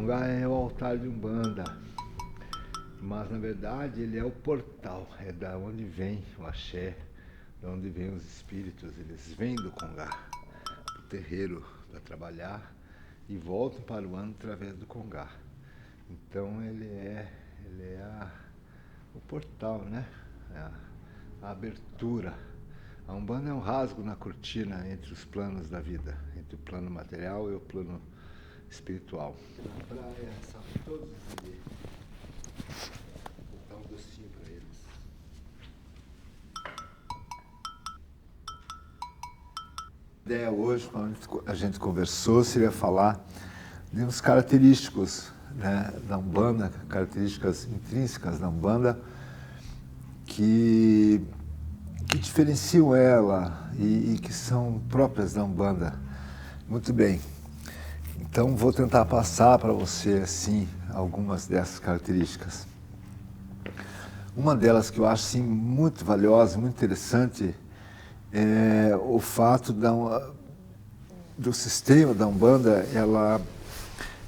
Congá é o altar de Umbanda, mas na verdade ele é o portal, é da onde vem o axé, da onde vem os espíritos. Eles vêm do Congá para o terreiro para trabalhar e voltam para o ano através do Congá. Então ele é o portal, né? A abertura. A Umbanda é um rasgo na cortina entre os planos da vida, entre o plano material e o plano espiritual. Na praia, sabe, todos ali. Vou dar um docinho para eles. A ideia hoje, quando a gente conversou, seria falar de uns característicos, né, da Umbanda, características intrínsecas da Umbanda, que diferenciam ela e que são próprias da Umbanda. Muito bem. Então vou tentar passar para você assim algumas dessas características. Uma delas que eu acho assim, muito valiosa, muito interessante, é o fato do sistema da Umbanda. Ela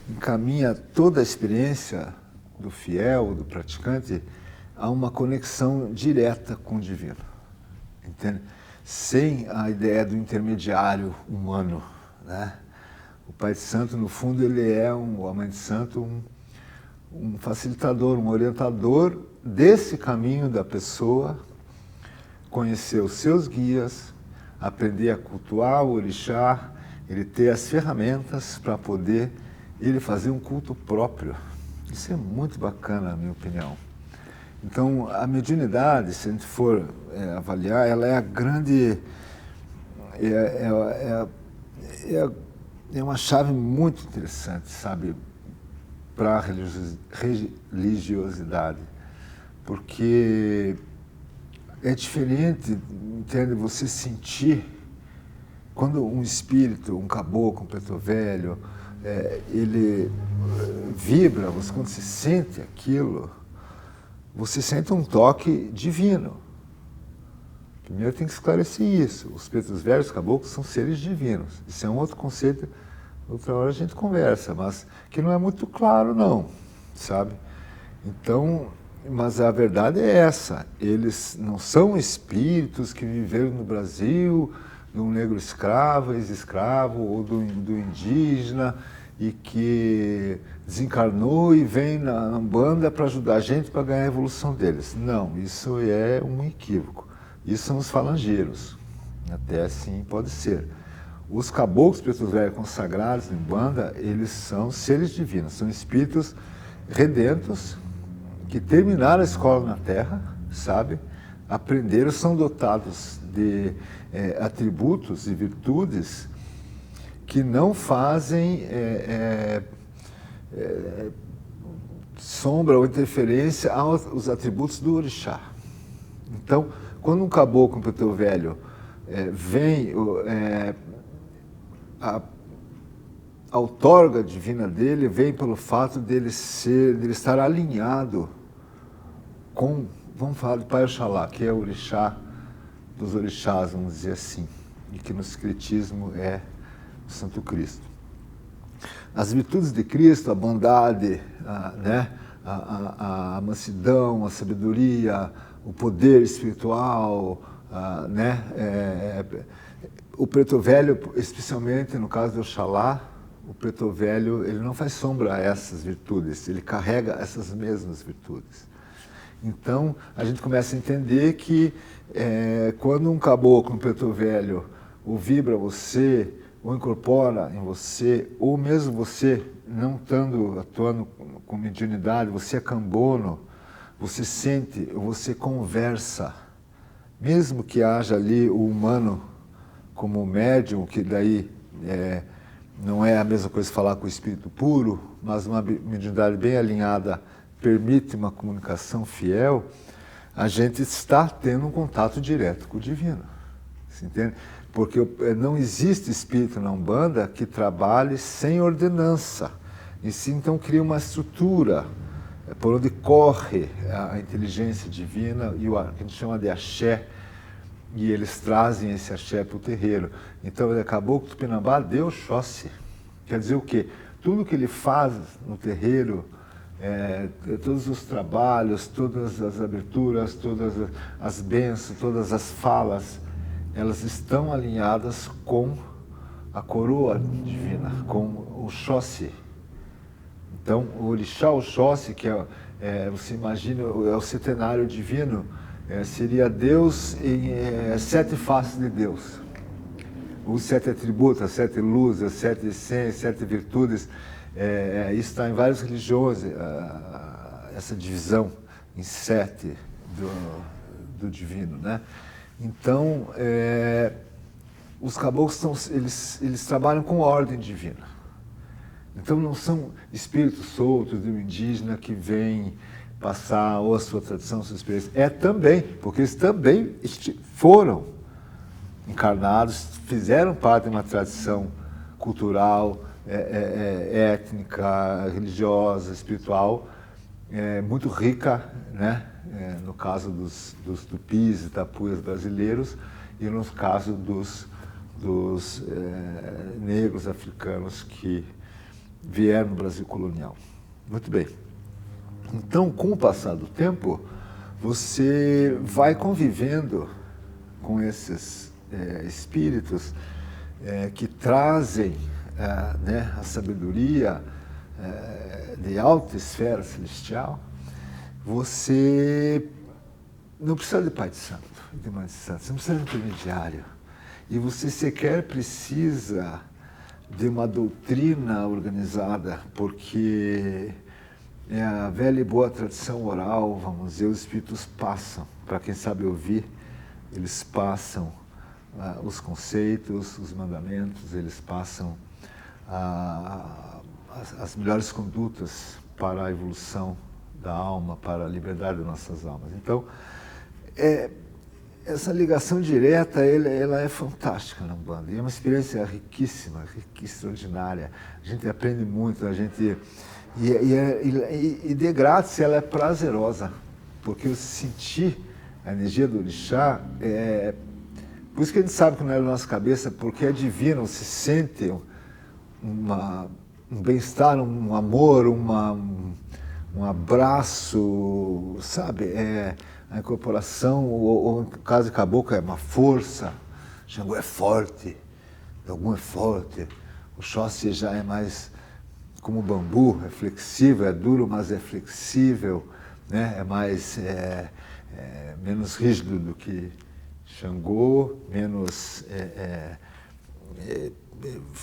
encaminha toda a experiência do fiel, do praticante, a uma conexão direta com o divino, entende? Sem a ideia do intermediário humano, né? O Pai de Santo, no fundo, ele é a Mãe de Santo, um facilitador, um orientador desse caminho da pessoa, conhecer os seus guias, aprender a cultuar o orixá, ele ter as ferramentas para poder ele fazer um culto próprio. Isso é muito bacana, na minha opinião. Então, a mediunidade, se a gente for avaliar, ela é a grande... É uma chave muito interessante, sabe, para a religiosidade, porque é diferente, entende, você sentir quando um espírito, um caboclo, um preto velho, ele vibra, quando você sente aquilo, você sente um toque divino. Primeiro tem que esclarecer isso. Os pretos velhos, os caboclos, são seres divinos. Isso é um outro conceito, outra hora a gente conversa, mas que não é muito claro não, sabe? Então, mas a verdade é essa, eles não são espíritos que viveram no Brasil, de um negro escravo, ex-escravo, ou do indígena, e que desencarnou e vem na Umbanda para ajudar a gente para ganhar a evolução deles. Não, isso é um equívoco. Isso são os falangeiros, até assim pode ser. Os caboclos pretos velhos consagrados em Umbanda, eles são seres divinos, são espíritos redentos que terminaram a escola na Terra, sabe? Aprenderam, são dotados de atributos e virtudes que não fazem sombra ou interferência aos atributos do orixá. Então, quando um caboclo, um preto velho, vem, a outorga divina dele vem pelo fato dele estar alinhado com, vamos falar do Pai Oxalá, que é o orixá dos orixás, vamos dizer assim, e que no secretismo é o Santo Cristo. As virtudes de Cristo, a bondade, a mansidão, a sabedoria, o poder espiritual, o preto velho, especialmente no caso do Oxalá, o preto velho, ele não faz sombra a essas virtudes, ele carrega essas mesmas virtudes. Então, a gente começa a entender que quando um caboclo, um preto velho, o vibra você, ou incorpora em você, ou mesmo você, não estando atuando com mediunidade, você é cambono, você sente, você conversa, mesmo que haja ali o humano como médium, que daí não é a mesma coisa falar com o espírito puro, mas uma mediunidade bem alinhada permite uma comunicação fiel, a gente está tendo um contato direto com o divino, você entende? Porque não existe espírito na Umbanda que trabalhe sem ordenança, e sim então cria uma estrutura por onde corre a inteligência divina e o que a gente chama de axé, e eles trazem esse axé para o terreiro. Então, Caboclo Tupinambá deu Oxóssi. Quer dizer o quê? tudo que ele faz no terreiro, todos os trabalhos, todas as aberturas, todas as bênçãos, todas as falas, elas estão alinhadas com a coroa divina, com o Oxóssi. Então, o Orixá Oxóssi, que você imagina, é o centenário divino, seria Deus em 7 faces de Deus. Os 7 atributos, as 7 luzes, as 7 essências, 7 virtudes, isso está em várias religiões, essa divisão em 7 do divino, né? Então, os caboclos eles trabalham com ordem divina. Então não são espíritos soltos do indígena que vêm passar ou a sua tradição, a sua experiência. Também, porque eles também foram encarnados, fizeram parte de uma tradição cultural, étnica, religiosa, espiritual, muito rica, né? No caso dos tupis e tapuias brasileiros e no caso dos negros africanos que vieram no Brasil colonial. Muito bem. Então, com o passar do tempo, você vai convivendo com esses espíritos que trazem né, a sabedoria de alta esfera celestial. Você não precisa de pai de santo, de mãe de santo, você não precisa de intermediário. E você sequer precisa de uma doutrina organizada, porque é a velha e boa tradição oral, vamos dizer, os espíritos passam, para quem sabe ouvir, eles passam os conceitos, os mandamentos, eles passam as melhores condutas para a evolução da alma, para a liberdade das nossas almas. Então, essa ligação direta, ela é fantástica na Umbanda. E é uma experiência riquíssima, extraordinária. A gente aprende muito, e de grátis ela é prazerosa, porque eu senti a energia do orixá, por isso que a gente sabe que não é da nossa cabeça, porque é divino, se sente um bem-estar, um amor, um abraço, sabe? A incorporação, ou no caso de caboclo, é uma força. Xangô é forte, Ogum é forte. O Oxóssi já é mais como o bambu, é flexível, é duro, mas é flexível, né? É mais, menos rígido do que Xangô, menos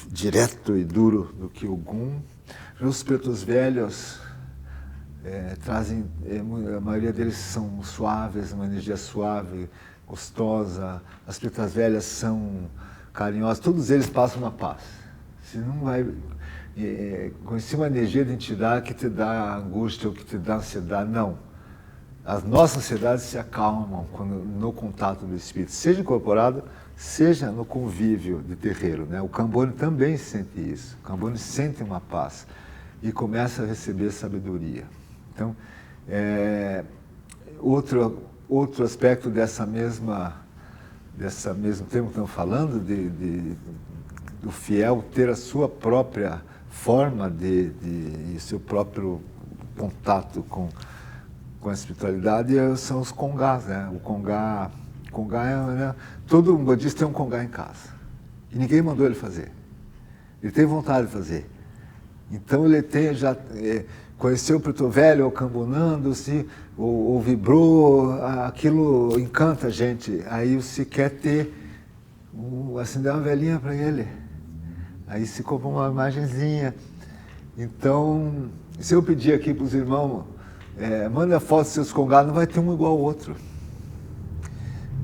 direto e duro do que Ogum. Os pretos velhos trazem, a maioria deles são suaves, uma energia suave, gostosa. As pretas velhas são carinhosas, todos eles passam uma paz. Você não vai conhecer uma energia de entidade que te dá angústia ou que te dá ansiedade, não. As nossas ansiedades se acalmam no contato do espírito, seja incorporado, seja no convívio de terreiro, né? O Cambone também sente isso, o Cambone sente uma paz e começa a receber sabedoria. Então, outro aspecto desse mesmo termo que estamos falando, do fiel ter a sua própria forma e seu próprio contato com a espiritualidade, são os congás, né? O congá né? Todo umbandista tem um congá em casa. E ninguém mandou ele fazer. Ele tem vontade de fazer. Então ele conheceu o preto velho, ou cambonando-se, ou vibrou, aquilo encanta a gente. Aí você quer acender uma velhinha para ele. Aí se compra uma imagenzinha. Então, se eu pedir aqui para os irmãos, manda foto dos seus congás, não vai ter um igual ao outro.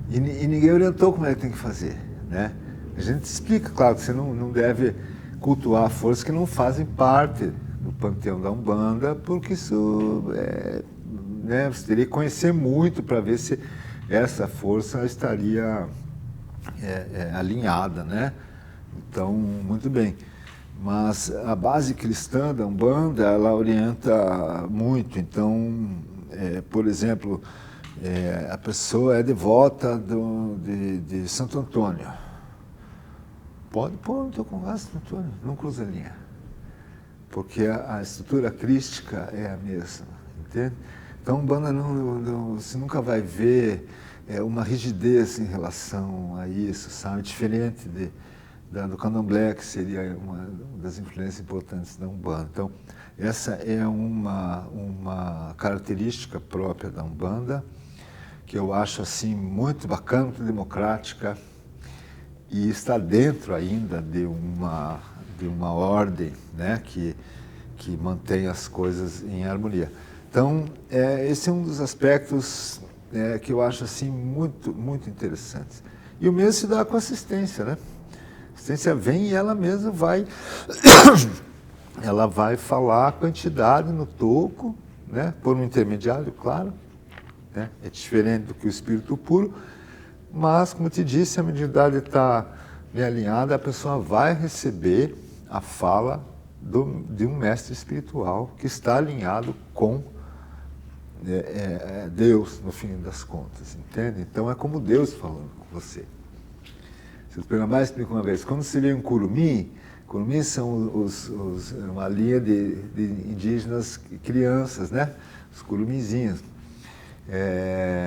E ninguém orientou como é que tem que fazer, né? A gente explica, claro, que você não deve cultuar forças que não fazem parte do panteão da Umbanda, porque isso né, você teria que conhecer muito para ver se essa força estaria alinhada, né? Então, muito bem. Mas a base cristã da Umbanda, ela orienta muito. Então, por exemplo, a pessoa é devota de Santo Antônio. Pode pôr no teu congás, Santo Antônio, não cruza a linha. porque a estrutura crística é a mesma, entende? Então, a Umbanda você nunca vai ver uma rigidez em relação a isso, sabe? Diferente do Candomblé, que seria uma das influências importantes da Umbanda. Então, essa é uma característica própria da Umbanda, que eu acho assim muito bacana, muito democrática, e está dentro ainda de uma ordem, né, que mantém as coisas em harmonia. Então, esse é um dos aspectos que eu acho assim muito, muito interessantes. E o mesmo se dá com a assistência, né? A assistência vem e ela mesma vai ela vai falar com a entidade no toco, né, por um intermediário, claro, né, é diferente do que o espírito puro, mas, como eu te disse, a mediunidade está bem alinhada, a pessoa vai receber a fala de um mestre espiritual que está alinhado com Deus, no fim das contas, entende? Então, é como Deus falando com você. Se eu pegar mais, explico uma vez, quando você vê um curumim são uma linha de indígenas crianças, né? Os curuminzinhos.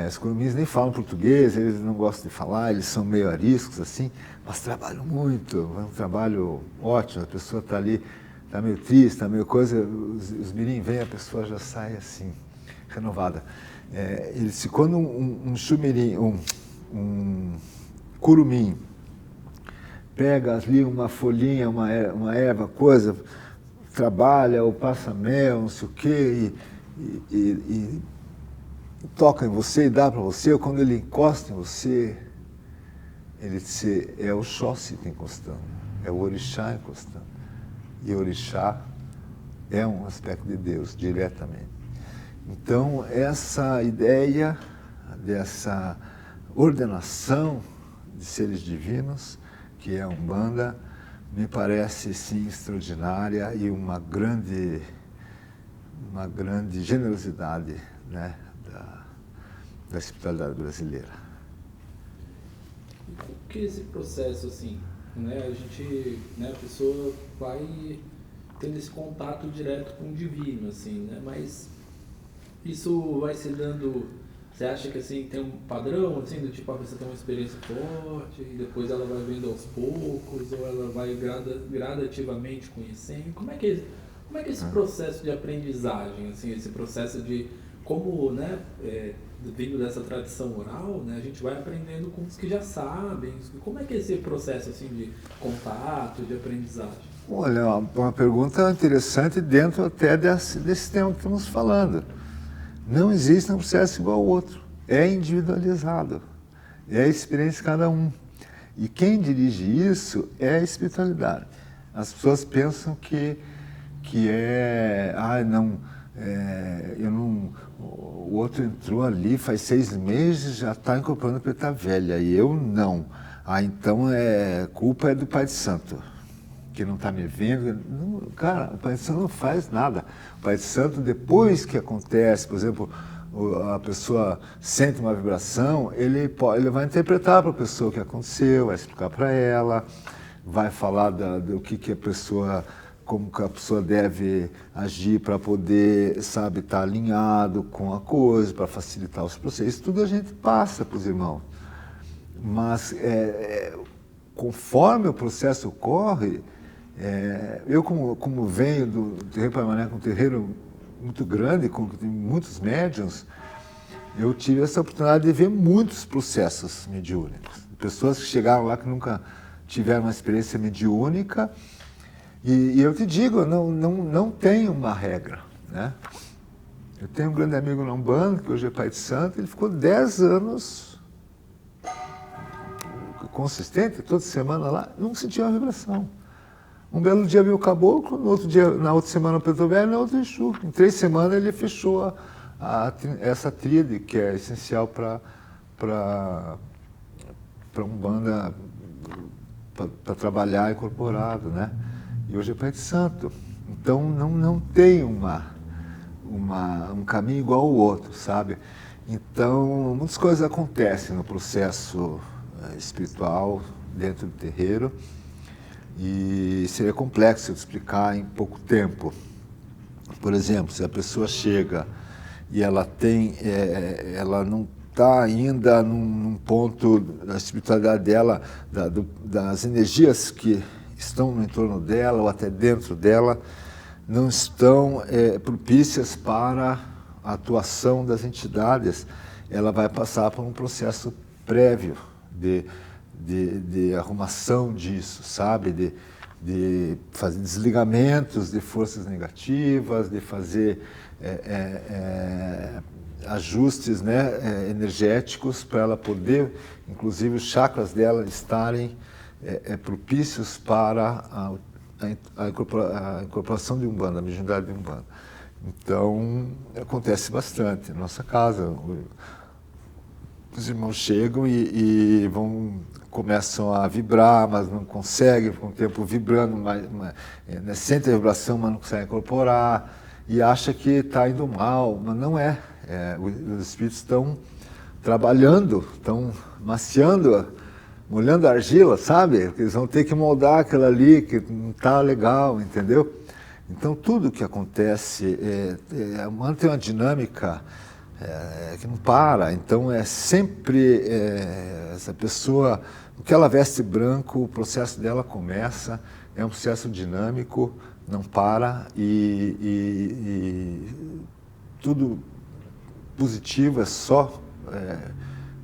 Os curumins nem falam português, eles não gostam de falar, eles são meio ariscos, assim, mas trabalham muito, é um trabalho ótimo, a pessoa está ali, está meio triste, está meio coisa, os mirim vêm, a pessoa já sai assim, renovada. Quando um chumirim, um curumim, pega ali uma folhinha, uma erva, coisa, trabalha ou passa mel, não sei o quê, e toca em você e dá para você, ou quando ele encosta em você, é o Xóssi que está encostando, é o Orixá encostando. E o Orixá é um aspecto de Deus, diretamente. Então, essa ideia dessa ordenação de seres divinos, que é a Umbanda, me parece, sim, extraordinária e uma grande generosidade, né, da espiritualidade brasileira. O que é esse processo, assim, né, a pessoa vai tendo esse contato direto com o divino, assim, né, mas isso vai se dando... Você acha que assim, tem um padrão, assim, do tipo, a pessoa tem uma experiência forte e depois ela vai vendo aos poucos, ou ela vai gradativamente conhecendo? Como é que é esse processo de aprendizagem, assim, esse processo de como, né, vindo dessa tradição oral, né, a gente vai aprendendo com os que já sabem? Como é que é esse processo, assim, de contato, de aprendizagem? Olha, uma pergunta interessante dentro até desse tema que estamos falando. Não existe um processo igual ao outro. É individualizado. É a experiência de cada um. E quem dirige isso é a espiritualidade. As pessoas pensam que o outro entrou ali faz 6 meses, já está incorporando preta velha, e eu não. Então culpa é do Pai de Santo, que não está me vendo. Não, cara, o Pai de Santo não faz nada. O Pai de Santo, depois que acontece, por exemplo, a pessoa sente uma vibração, ele vai interpretar para a pessoa o que aconteceu, vai explicar para ela, vai falar do que a pessoa, como que a pessoa deve agir para poder, sabe, estar alinhado com a coisa, para facilitar os processos. Isso tudo a gente passa para os irmãos. Mas, conforme o processo ocorre, eu, como venho do terreiro Paramané, com um terreiro muito grande, com muitos médiuns, eu tive essa oportunidade de ver muitos processos mediúnicos. Pessoas que chegaram lá que nunca tiveram uma experiência mediúnica, e eu te digo, não tem uma regra, né? Eu tenho um grande amigo na Umbanda, que hoje é Pai de Santo, ele ficou 10 anos consistente, toda semana lá, não sentia uma vibração. Um belo dia veio o caboclo, na outra semana o Preto Velho, na outra Exu. Em 3 semanas ele fechou essa tríade que é essencial para Umbanda, para trabalhar incorporado, né? E hoje é Pai de Santo. Então não tem um caminho igual ao outro, sabe? Então muitas coisas acontecem no processo espiritual dentro do terreiro. E seria complexo de explicar em pouco tempo. Por exemplo, se a pessoa chega e ela não está ainda num ponto da espiritualidade dela, das energias que estão no entorno dela ou até dentro dela, não estão propícias para a atuação das entidades, ela vai passar por um processo prévio de arrumação disso, sabe? De fazer desligamentos de forças negativas, de fazer ajustes, né, energéticos para ela poder, inclusive os chakras dela estarem propícios para a incorporação de Umbanda, a mediunidade de Umbanda. Então, acontece bastante na nossa casa. Os irmãos chegam e começam a vibrar, mas não conseguem, ficam um tempo vibrando, sentem a vibração, mas não conseguem incorporar, e acha que está indo mal, mas não é. Os espíritos estão trabalhando, estão maciando, molhando a argila, sabe? Eles vão ter que moldar aquela ali que não está legal, entendeu? Então, tudo que acontece mantém uma dinâmica que não para. Então, é sempre essa pessoa, o que ela veste branco, o processo dela começa, é um processo dinâmico, não para, e tudo positivo, é só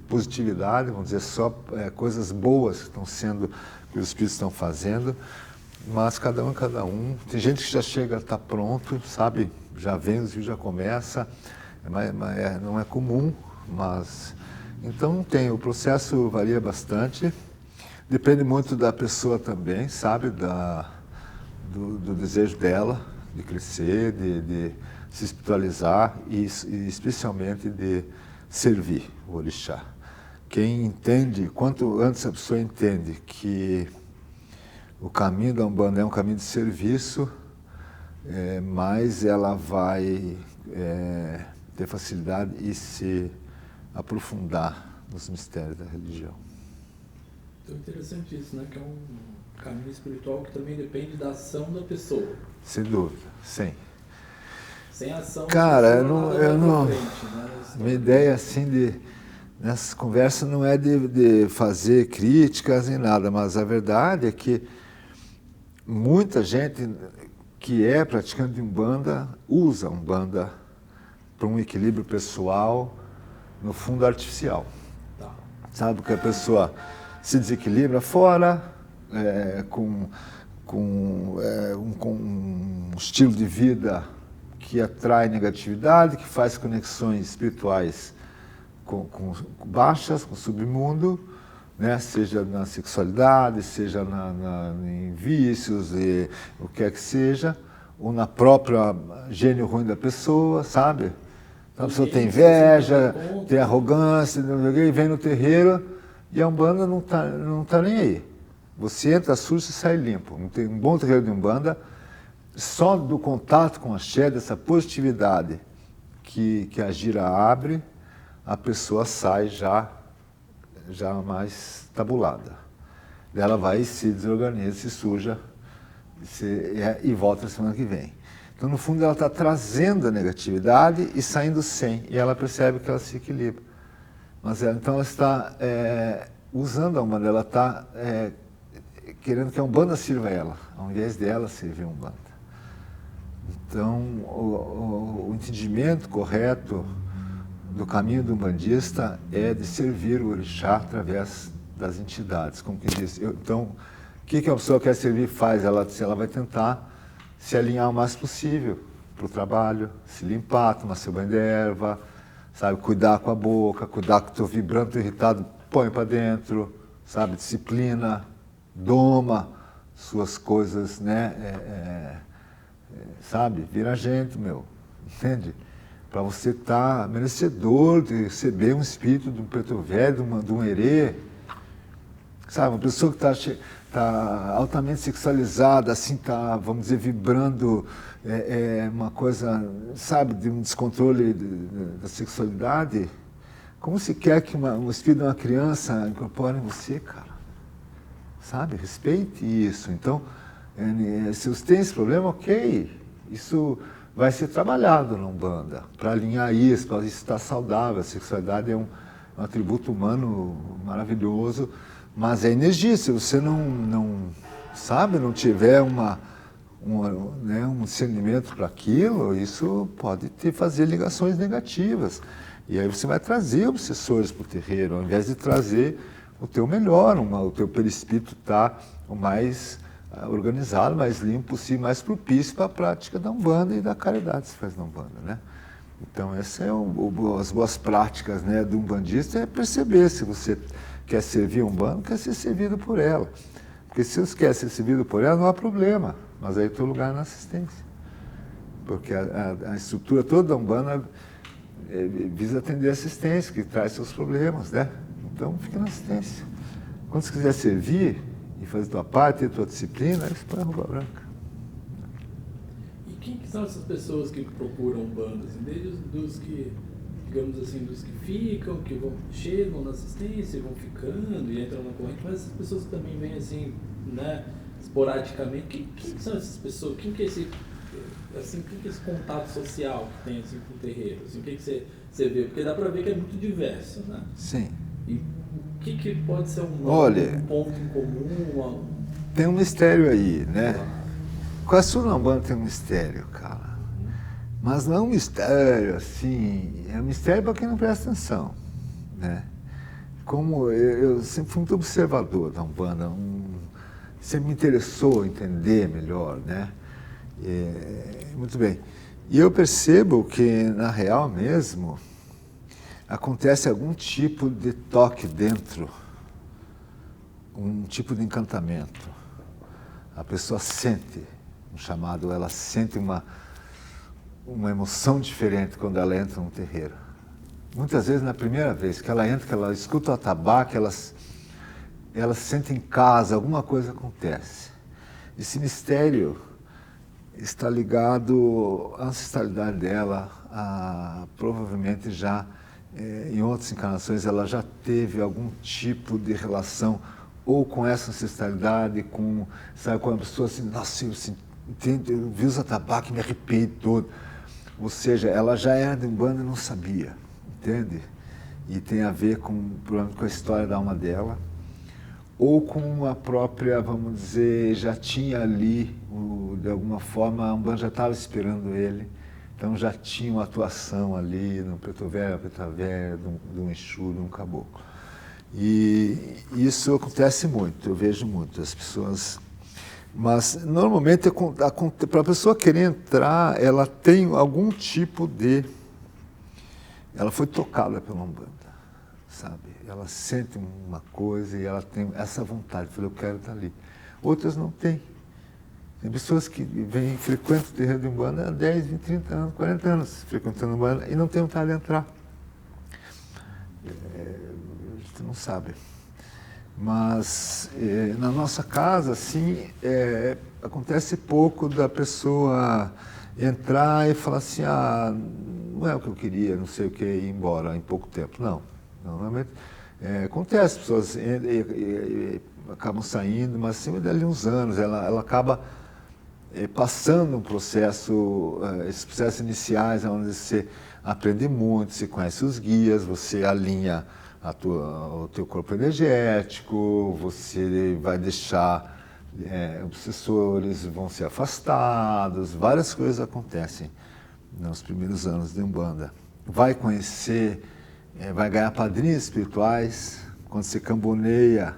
positividade, vamos dizer, só coisas boas que estão sendo, que os espíritos estão fazendo, mas cada um. Tem gente que já chega, está pronto, sabe, já vem, os vídeos já começa, não é comum, mas então tem, o processo varia bastante, depende muito da pessoa também, sabe, do desejo dela de crescer, de se espiritualizar e especialmente de servir o orixá. Quem entende, quanto antes a pessoa entende que o caminho da Umbanda é um caminho de serviço, mais ela vai ter facilidade e se aprofundar nos mistérios da religião. Então, interessante isso, né? Que é um caminho espiritual que também depende da ação da pessoa. Sem dúvida, sim. Sem ação, cara, eu não. Frente, né? Minha ideia assim nessa conversa não é de fazer críticas nem nada, mas a verdade é que muita gente que é praticante de Umbanda usa Umbanda para um equilíbrio pessoal, no fundo artificial. Tá. Sabe, que a pessoa se desequilibra fora, com um estilo de vida que atrai negatividade, que faz conexões espirituais com baixas, com o submundo, né? Seja na sexualidade, seja em vícios, o que quer que seja, ou na própria gênio ruim da pessoa, sabe? Então a pessoa tem inveja, tem arrogância, e vem no terreiro e a Umbanda não tá nem aí. Você entra sujo e sai limpo. Não tem um bom terreiro de Umbanda, só do contato com a axé, dessa positividade que a gira abre, a pessoa sai já mais tabulada. Ela vai e se desorganiza, se suja e volta na semana que vem. Então, no fundo, ela está trazendo a negatividade e saindo sem, e ela percebe que ela se equilibra. Mas então ela está usando a Umbanda, ela está querendo que a Umbanda sirva a ela, ao invés dela servir a Umbanda. Então, o entendimento correto do caminho do umbandista é de servir o orixá através das entidades. Como quem diz, então, o que a pessoa quer servir faz? Ela vai tentar se alinhar o mais possível para o trabalho, se limpar, tomar seu banho de erva, sabe, cuidar com a boca, cuidar com o teu vibrando, teu irritado, põe para dentro, sabe, disciplina, doma suas coisas, né, sabe, vira gente, entende? Para você estar merecedor de receber um espírito de um preto velho, de um herê, sabe, uma pessoa que está altamente sexualizada, assim, está, vamos dizer, vibrando uma coisa, sabe, de um descontrole da sexualidade. Como se quer que um espírito de uma criança incorpore em você, cara? sabe? Respeite isso. Então, se você tem esse problema, ok, isso vai ser trabalhado na Umbanda, para alinhar isso, para isso estar saudável. A sexualidade é um atributo humano maravilhoso, mas é energia. Se você não sabe, não tiver um discernimento para aquilo, isso pode fazer ligações negativas. E aí você vai trazer obsessores para o terreiro, ao invés de trazer o teu melhor, o teu perispírito está o mais organizado, mais limpo possível, mais propício para a prática da Umbanda e da caridade que se faz na Umbanda, né? Então, essas as boas práticas, né, do umbandista é perceber se você quer servir a Umbanda, quer ser servido por ela. Porque se você quer ser servido por ela, não há problema, mas aí o teu lugar é na assistência. Porque a estrutura toda da Umbanda visa atender a assistência, que traz seus problemas, né? Então, fica na assistência. Quando você quiser servir e fazer a tua parte, a tua disciplina, aí você põe a roupa branca. E quem que são essas pessoas que procuram Umbanda? Assim, desde dos que, digamos assim, dos que ficam, que chegam na assistência, vão ficando e entram na corrente, mas essas pessoas que também vêm assim, né, esporadicamente. Quem são essas pessoas? Quem que é esse contato social que tem assim com o terreiro? Assim, o que você vê? Porque dá para ver que é muito diverso, né? Sim. E o que pode ser um ponto em comum? Tem um mistério aí, né? Quase tudo na Umbanda tem um mistério, cara. Mas não é um mistério assim, é um mistério para quem não presta atenção, né? Como eu sempre fui muito observador da Umbanda, sempre me interessou entender melhor, né? Muito bem. E eu percebo que, na real mesmo, acontece algum tipo de toque dentro, um tipo de encantamento. A pessoa sente um chamado, ela sente uma emoção diferente quando ela entra num terreiro. Muitas vezes, na primeira vez que ela entra, que ela escuta o atabaque, ela se sente em casa, alguma coisa acontece. Esse mistério está ligado à ancestralidade dela, provavelmente já em outras encarnações ela já teve algum tipo de relação ou com essa ancestralidade, sabe, com a pessoa assim, nossa, eu vi os atabaques, me arrepiei todo. Ou seja, ela já era de Umbanda e não sabia, entende? E tem a ver com a história da alma dela, ou com a própria, vamos dizer, já tinha ali, de alguma forma, a Umbanda já estava esperando ele, então já tinha uma atuação ali no Preto Velho, Preta Velha, de um Exu, de um caboclo. E isso acontece muito, eu vejo muito, as pessoas... Mas, normalmente, para a pessoa querer entrar, ela tem algum tipo de... Ela foi tocada pela Umbanda, sabe? Ela sente uma coisa e ela tem essa vontade, eu quero estar ali. Outras não têm. Tem pessoas que frequentam o terreiro de Umbanda há 10, 20, 30 anos, 40 anos frequentando Umbanda e não tem vontade de entrar. A gente não sabe. Mas na nossa casa, assim, acontece pouco da pessoa entrar e falar assim, não é o que eu queria, não sei o que, ir embora em pouco tempo. Não, normalmente acontece, as pessoas acabam saindo, mas assim, dali uns anos, ela acaba passando um processo, esses processos iniciais, onde você aprende muito, você conhece os guias, você alinha o teu corpo energético, você vai deixar obsessores, vão ser afastados, várias coisas acontecem nos primeiros anos de Umbanda. Vai conhecer, vai ganhar padrinhos espirituais, quando você camboneia.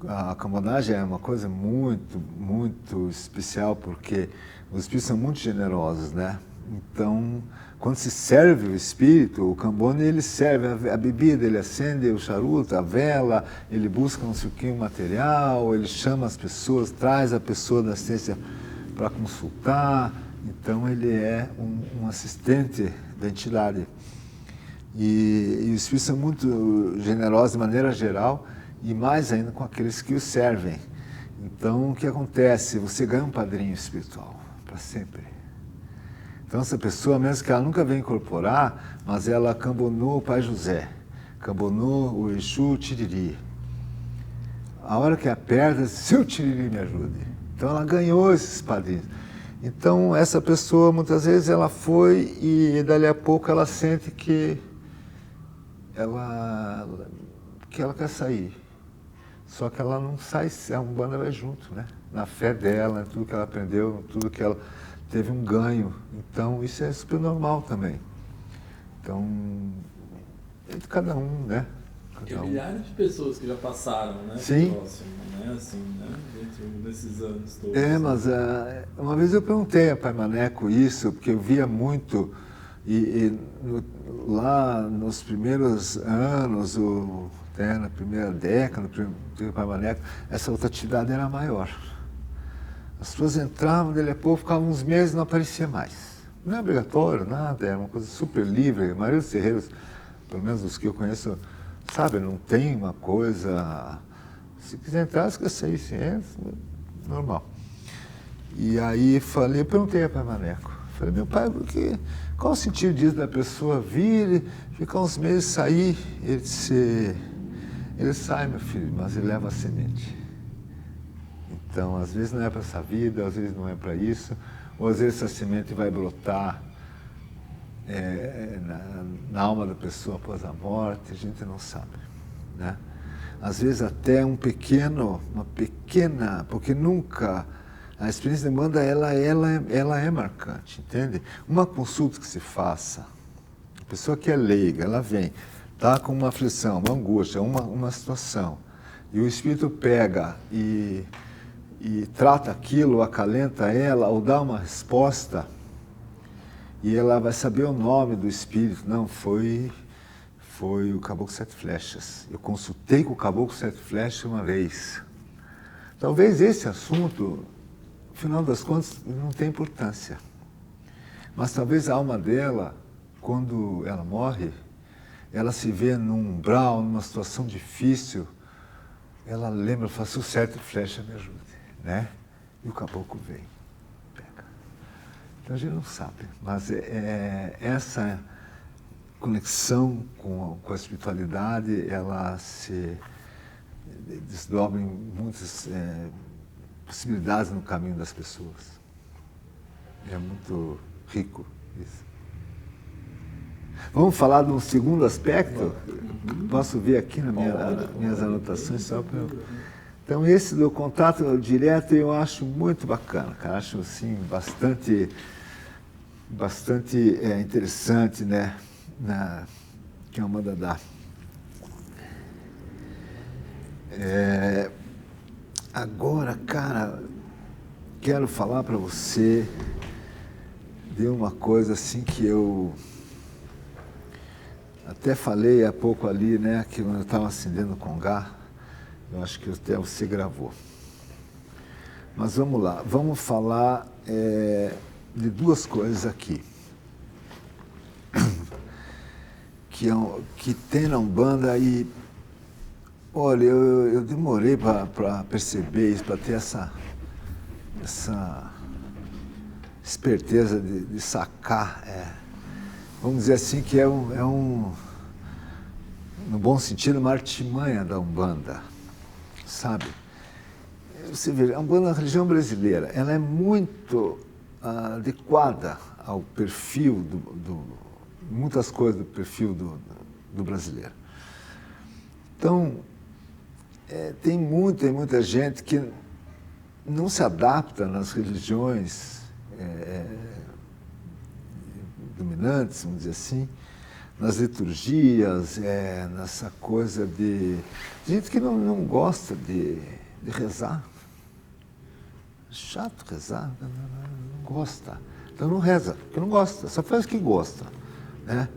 A cambonagem é uma coisa muito, muito especial, porque os espíritos são muito generosos, né? Então, quando se serve o espírito, o cambone, ele serve a bebida, ele acende o charuto, a vela, ele busca não sei o que, um material, ele chama as pessoas, traz a pessoa da assistência para consultar. Então, ele é um assistente da entidade. E os espíritos são muito generosos de maneira geral, e mais ainda com aqueles que os servem. Então, o que acontece? Você ganha um padrinho espiritual, para sempre. Então, essa pessoa, mesmo que ela nunca venha incorporar, mas ela cambonou o Pai José, cambonou o Exu Tiriri. a hora que aperta, seu Tiriri me ajude. Então ela ganhou esses padrinhos. Então essa pessoa, muitas vezes, ela foi e dali a pouco ela sente que ela quer sair. Só que ela não sai, a Umbanda vai junto, né? Na fé dela, em tudo que ela aprendeu, em tudo que ela teve um ganho. Então isso é super normal também. Então, é de cada um, né? Tem milhares de pessoas que já passaram, né? Sim. Próximo, né? Assim, né? Dentro desses anos todos. Mas uma vez eu perguntei a Pai Maneco isso, porque eu via muito, lá nos primeiros anos, na primeira década, do Pai Maneco, essa rotatividade era maior. As pessoas entravam, dali a pouco, ficavam uns meses e não aparecia mais. Não é obrigatório, nada, é uma coisa super livre. A maioria dos terreiros, pelo menos os que eu conheço, sabe, não tem uma coisa... Se quiser entrar, se quiser sair, sim, é normal. E aí eu perguntei a Pai Maneco, falei, meu pai, qual o sentido disso da pessoa vir, ficar uns meses, sair? Ele disse, ele sai, meu filho, mas ele leva a semente. Então, às vezes não é para essa vida, às vezes não é para isso, ou às vezes essa semente vai brotar na alma da pessoa após a morte, a gente não sabe, né? Às vezes até uma pequena, porque nunca, a experiência de Umbanda, ela é marcante, entende? Uma consulta que se faça, a pessoa que é leiga, ela vem, está com uma aflição, uma angústia, uma situação, e o Espírito pega e trata aquilo, acalenta ela, ou dá uma resposta, e ela vai saber o nome do Espírito. Não, foi o Caboclo Sete Flechas. Eu consultei com o Caboclo Sete Flechas uma vez. Talvez esse assunto, no final das contas, não tenha importância. Mas talvez a alma dela, quando ela morre, ela se vê num umbral, numa situação difícil, ela lembra, fala, se o Sete Flechas me ajude, né? E o Caboclo vem, pega. Então a gente não sabe, mas essa conexão com a espiritualidade, ela se desdobra em muitas possibilidades no caminho das pessoas. É muito rico isso. Vamos falar de um segundo aspecto? Posso ver aqui nas minhas anotações só para eu... Então, esse do contato direto eu acho muito bacana, cara. Acho, assim, bastante interessante, né? Que a Umbanda dá. Agora, cara, quero falar para você de uma coisa assim que eu até falei há pouco ali, né? Que quando eu estava acendendo o congá, eu acho que até você gravou. Mas vamos lá, vamos falar de duas coisas aqui. Que tem na Umbanda e, olha, eu demorei para perceber isso, para ter essa esperteza de sacar, vamos dizer assim, que no bom sentido, uma artimanha da Umbanda, sabe? Você vê, a Umbanda, a religião brasileira, ela é muito adequada ao perfil muitas coisas do perfil do brasileiro. Então, tem muita gente que não se adapta nas religiões dominantes, vamos dizer assim, nas liturgias, nessa coisa de gente que não gosta de rezar. É chato rezar, não gosta. Então não reza, porque não gosta, só faz o que gosta, né?